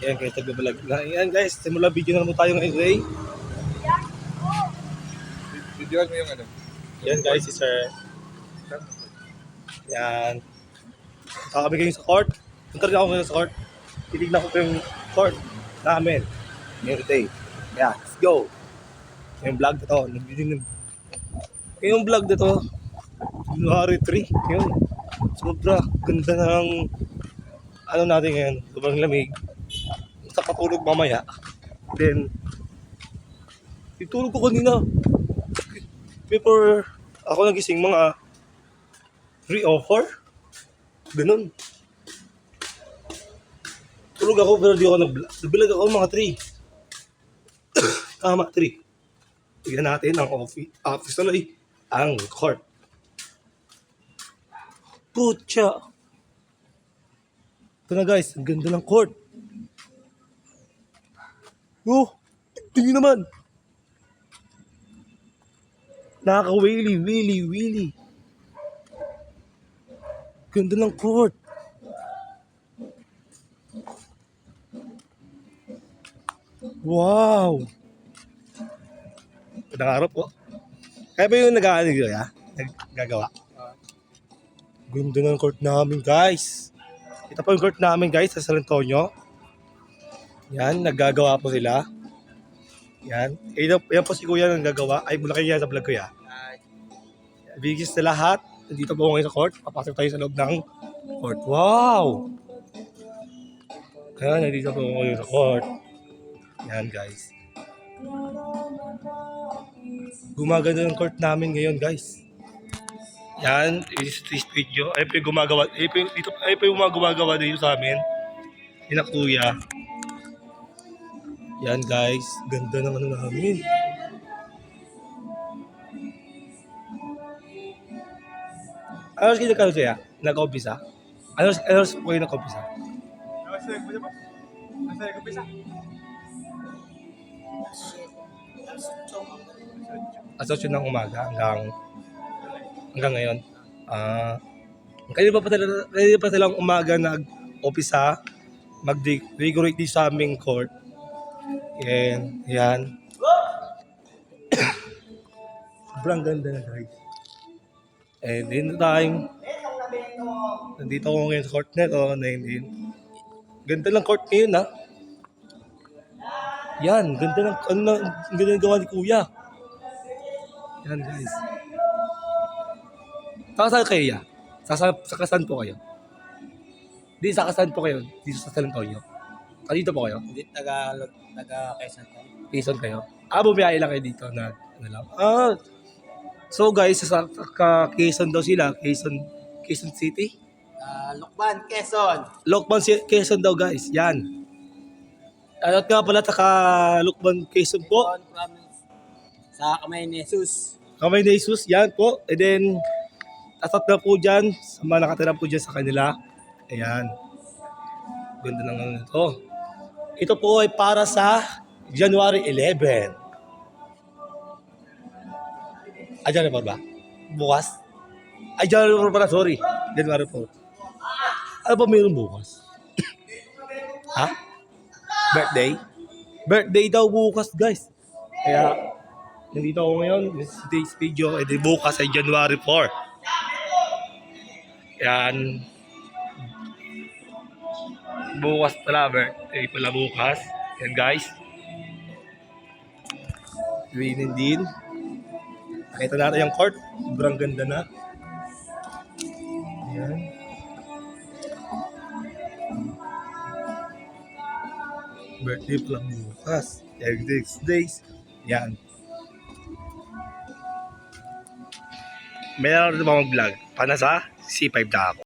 Yan guys, nagbabalag na. Yan guys, simula video na naman tayo ngayon today. Videoan mo yung ano. Yan guys, si Sir. Yan. Kami kayo sa court. Punta rin ako ngayon sa court. Titignan ko yung court namin. Ngayon today. Yeah, let's go. Yung vlog na to. Yung vlog na to. January 3. Yun. Sobra. Ganda ng ano natin ngayon. Sobrang lamig. Sa patulog mamaya. Then, itulog ko kanina. Before ako nagising mga 3 o 4. Ganun. Tulog ako pero di ako nag-vlog. Nabilag ako mga 3. Tama, 3. Tignan natin ang office tuloy. Ang court. Putya. Ito na guys, ang ganda ng court. Oh, tingin naman. Nakaka-wheelie, wheelie. Ganda ng court. Wow. Nangarap po. Kaya ba yung nagagawa? Ganda ng court namin guys. Ito po yung court namin guys sa San Antonio. Yan, naggagawa po sila. Yan. Yan po si Kuya nang gagawa. Ay, mula kayo yan sa vlog ko ya. Bigis na lahat. Nandito po ngayon sa court. Papasok tayo sa loob ng court. Wow! Yan, nandito po ngayon sa court. Yan guys. Gumaganda ng court namin ngayon guys. Yan, is this video. Ay po yung gumagawa. Ay po yung mga gumagawa dito sa amin. Yan na Kuya. Yan guys, ganda ng ano namin. Ano kayo nagkano nag-umpisa? Ano po kayo nag-umpisa? Asosyo ng umaga hanggang ngayon. Kaya pa silang umaga nag-umpisa mag-decorate din sa aming court. Yan. Sobrang ganda na guys. And in the time, nandito ako ngayon sa court nito. Ganda lang court ngayon ha. Yan, ganda ng gawa ni Kuya. Yan guys. Saan kayo ya? Sakasan po kayo? Di sakasan po kayo dito sa San Antonio? Dito po kayo? Hindi, taga Quezon po. Quezon kayo? Bumiyahe lang kayo dito na ano lang. So guys, sa Quezon daw sila. Quezon City? Lucban, Quezon. Lucban, Quezon daw guys. Yan. At nga pala Lucban, Quezon po. Quezon province. Sa Kamay ni Jesus. Kamay ni Jesus, yan po. And then, atat na po dyan. Sa mga nakatira po dyan sa kanila. Ayan. Ganda ng ano ito. Ito po ay para sa January 11. January 4 ba? Bukas? January 4 pala, sorry. January 4. Ano ba mayroon bukas? Ha? Birthday? Birthday daw bukas, guys. Kaya, nandito ako ngayon. Today's video, edi bukas ay January 4. Yan. Bukas pala, birthday pala bukas. Yan guys. Raining din. Nakita natin yung court. Sobrang ganda na. Yan. Birthday pala bukas. Every 6 days. Yan. Meron rin mga vlog. Para sa C5 na ako.